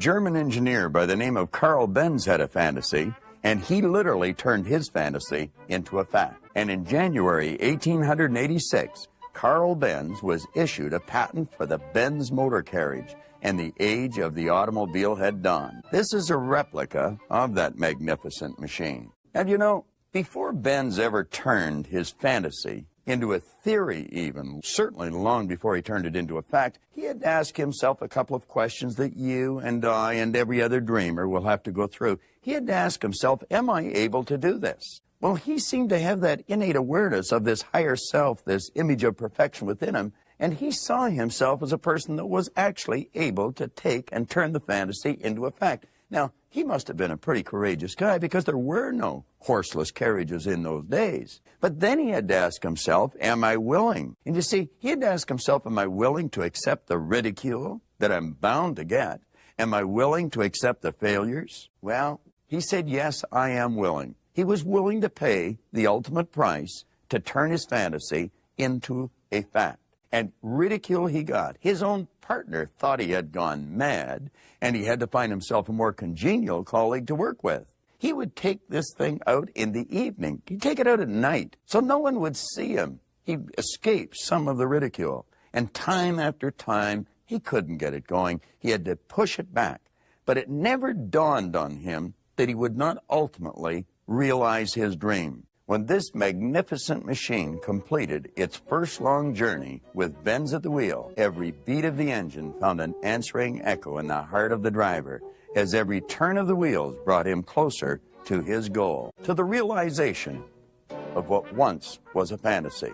German engineer by the name of Karl Benz had a fantasy, and he literally turned his fantasy into a fact. And in January 1886, Karl Benz was issued a patent for the Benz motor carriage, and the age of the automobile had dawned. This is a replica of that magnificent machine. And you know, before Benz ever turned his fantasy into a theory even, certainly long before he turned it into a fact, he had to ask himself a couple of questions that you and I and every other dreamer will have to go through. He had to ask himself, am I able to do this? Well, he seemed to have that innate awareness of this higher self, this image of perfection within him, and he saw himself as a person that was actually able to take and turn the fantasy into a fact. Now, he must have been a pretty courageous guy because there were no horseless carriages in those days. But then he had to ask himself, am I willing? And you see, he had to ask himself, am I willing to accept the ridicule that I'm bound to get? Am I willing to accept the failures? Well, he said, yes, I am willing. He was willing to pay the ultimate price to turn his fantasy into a fact. And ridicule he got. His own partner thought he had gone mad, and he had to find himself a more congenial colleague to work with. He would take this thing out in the evening. He'd take it out at night, so no one would see him. He'd escape some of the ridicule. And time after time, he couldn't get it going. He had to push it back. But it never dawned on him that he would not ultimately realize his dream. When this magnificent machine completed its first long journey with Benz at the wheel, every beat of the engine found an answering echo in the heart of the driver, as every turn of the wheels brought him closer to his goal, to the realization of what once was a fantasy.